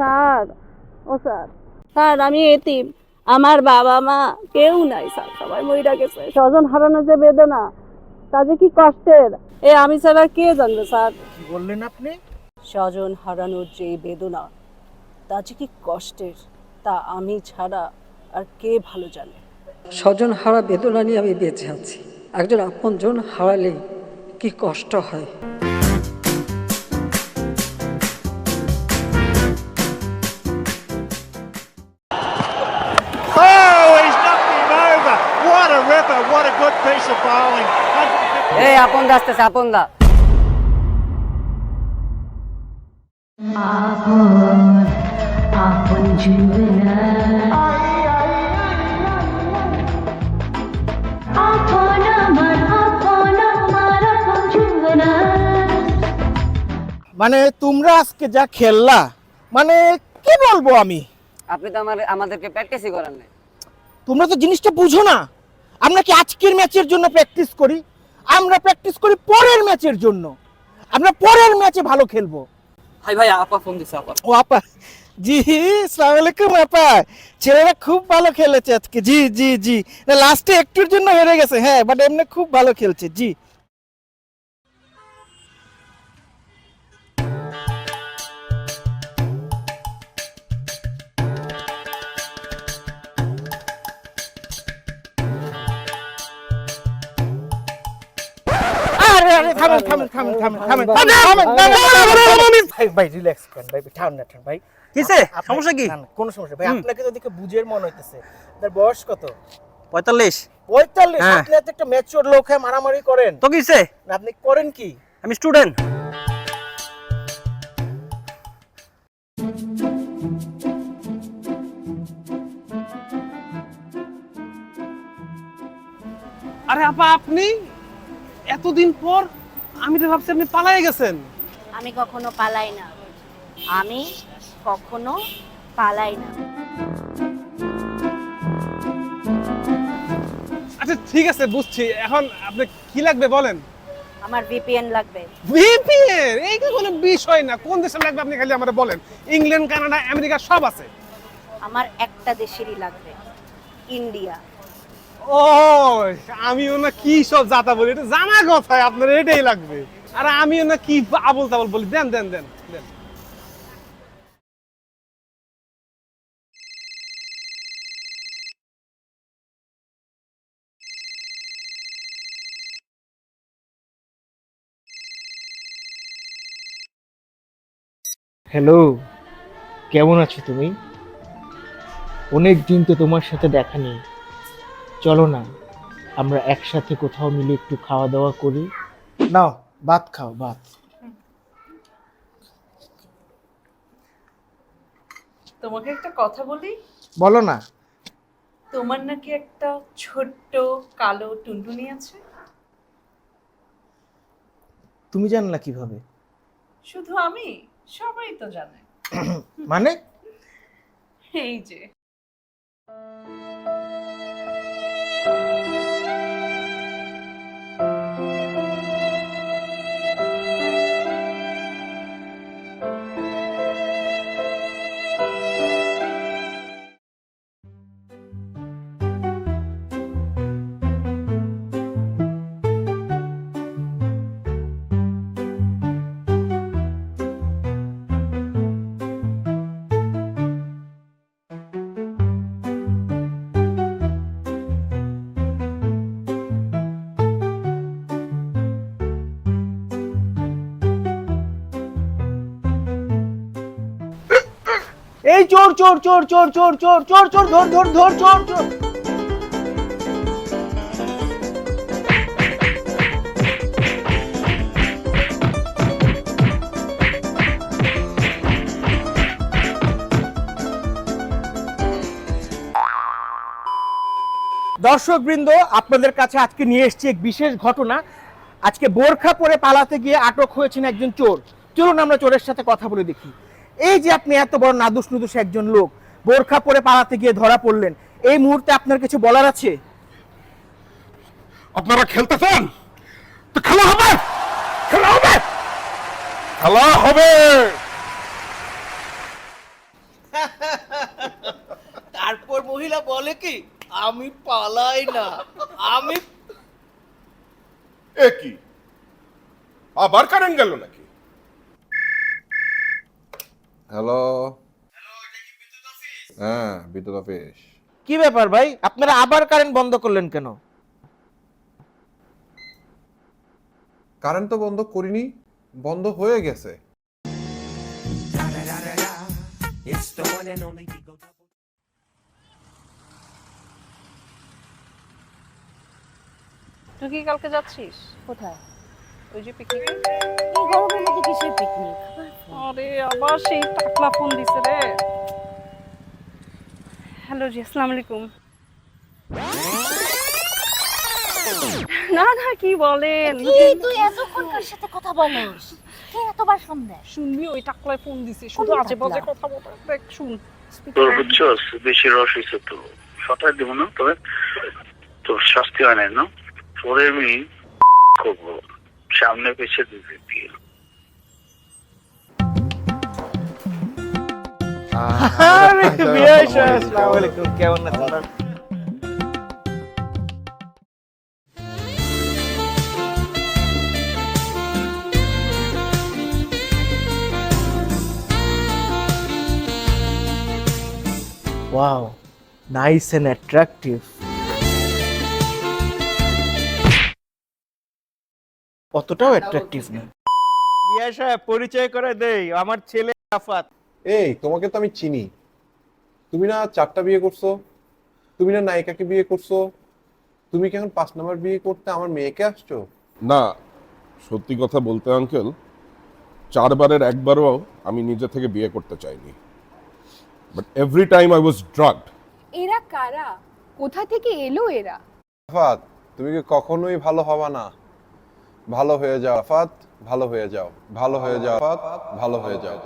Sir, ও sir, sir আমি এতিম, আমার বাবা মা কেউ নাই স্যার, সবাই মইরা গেছে। স্বজন হারানোর যে বেদনা, তা যে কি কষ্টের, এ আমি ছাড়া কে জানবে স্যার? কি বললেন আপনি? স্বজন হারানোর যে বেদনা, তা যে কি কষ্টের, তা আমি ছাড়া আর কে ভালো জানে? স্বজন হারা বেদনা নিয়ে আমি বেঁচে আছি। একজন আপনজন হারালে কি কষ্ট হয়। Oh, he's knocked him over. What a ripper. What a good piece of bowling. এই আপন দা আসতেছে, আপন দা। মানে তোমরা আজকে যা খেললা, মানে কি বলবো আমি। আপনি তো আমাদেরকে প্র্যাকটিসই করান নাই। তোমরা তো জিনিসটা বুঝো না। আমরা কি আজকের ম্যাচের জন্য প্র্যাকটিস করি? আমরা প্র্যাকটিস করি পরের ম্যাচের জন্য। আমরা পরের ম্যাচে ভালো খেলবো। হাই ভাই, আপা ফোন দিছে। আপা ও আপা, জি আসসালামু আলাইকুম আপা। ছেলেরা খুব ভালো খেলেছে আজকে। জি জি জি, না লাস্টে একটুর জন্য হেরে গেছে, হ্যাঁ, বাট এমনি খুব ভালো খেলছে। জি আরে আরে থামেন থামেন থামেন থামেন থামেন থামেন ভাই ভাই রিল্যাক্স করেন ভাই, ঠান্ডা ঠান্ডা ভাই। কিসে সমস্যা কি? কোনো সমস্যা ভাই, আপনাকে তো দেখে বুঝের মন হইতেছে। আপনার বয়স কত? 45। 45? হ্যাঁ। আপনি এত একটা ম্যাচিউর লোক হয়ে মারামারি করেন? তো কিসে? না আপনি করেন কি? আমি স্টুডেন্ট। আরে আপা, আপনি এতদিন পর? আমি তো ভাবছি আপনি পালায়ে গেছেন। আমি কখনো পালাই না, আমি কখনো পালাই না। আচ্ছা ঠিক আছে, বুঝছি। এখন আপনি কি লাগবে বলেন। আমার ভিপিএন লাগবে। ভিপিএন? এইটা কোনো বিষয় না। কোন দেশে লাগবে আপনি খালি আমারে বলেন। ইংল্যান্ড, কানাডা, আমেরিকা সব আছে। আমার একটা দেশেরই লাগবে, ইন্ডিয়া। ও, আমিও না কি সব জাতা বলি, এটা জানা কথা, আপনার এটাই লাগবে। আর আমিও না কি আবল তাবল বলি। দেন দেন দেন দেন। হ্যালো, কেমন আছো তুমি? অনেক দিন তো তোমার সাথে দেখা নেই। চলো না আমরা একসাথে কোথাও মিলে একটু খাওয়া দাওয়া করি। নাও ভাত খাও, ভাত। তোমাকে একটা কথা বলি। বলো না। তোমার নাকি একটা ছোট্ট কালো টুনটুনি আছে? তুমি জানলা কিভাবে? শুধু আমি, সবাই তো জানে। মানে? এই যে এই চোর চোর চোর চোর চোর চোর চোর চোর, ধর ধর ধর, চোর চোর। দর্শকবৃন্দ, আপনাদের কাছে আজকে নিয়ে এসেছি এক বিশেষ ঘটনা। আজকে বোরখা পরে পালাতে গিয়ে আটক হয়েছেন একজন চোর। চলুন আমরা চোরের সাথে কথা বলে দেখি। এই যে আপনি এত বড় নাদুস নুদুস একজন লোক, বোরখা পরে পালাতে গিয়ে ধরা পড়লেন, এই মুহূর্তে আপনার কিছু বলার আছে? আপনারা খেলতে চান তো খেলা হবে, খেলা হবে, খেলা হবে। তারপর মহিলা বলে কি, আমি পালাই না, আমি এ কি আবার কারেন্ট গেল নাকি? হ্যালো, হ্যাঁ বিদ্যুৎ অফিস। কি ব্যাপার ভাই, আপনারা আবার কারেন্ট বন্ধ করলেন কেন? কারেন্ট তো বন্ধ করিনি, বন্ধ হয়ে গেছে। তুই কি কালকে যাচ্ছিস? কোথায়? ওই যে পিকনিক। এই গরমের মধ্যে কিসের পিকনিক? আরে আবার সেই টাকলা ফোন দিছে রে। হ্যালো জি, আসসালামু আলাইকুম। না না, কি বলেন? তুই এতক্ষণ কার সাথে কথা বলিস? কে এতবার ফোন দেয়? শুনবি, ওই টাকলায় ফোন দিছে, শুধু আজে বাজে কথা বলে। দেখ শুন। তোর বুঝছস বেশি রস হয়েছে তো সটাই দেবো না, তবে তোর শাস্তি হয় নাই না, তোরে আমি করবো সামনে পেছে দিতে দিয়ে। আরে বিয়াই সাহেব, আসসালামু আলাইকুম, কেমন আছেন? Wow, nice and attractive. অতটাও অ্যাট্রাকটিভ না। বিয়াই সাহেব, পরিচয় করে দেই, আমার ছেলে আফাত। এই তোমাকে তো আমি চিনি, তুমি না 4টা বিয়ে করছো, তুমি না নায়িকাকে বিয়ে করছো, তুমি কি এখন 5 নম্বর বিয়ে করতে আমার মেয়েকে আসছো? না, সত্যি কথা বলতে আঙ্কেল, 4বারের একবারও আমি নিজে থেকে বিয়ে করতে চাইনি, but every time I was drugged. এরা কারা? কোথা থেকে এলো এরা? আফাত, তুমি কি কখনোই ভালো হবা না? ভালো হয়ে যাও আফাত, ভালো হয়ে যাও, ভালো হয়ে যাও আফাত, ভালো হয়ে যাও।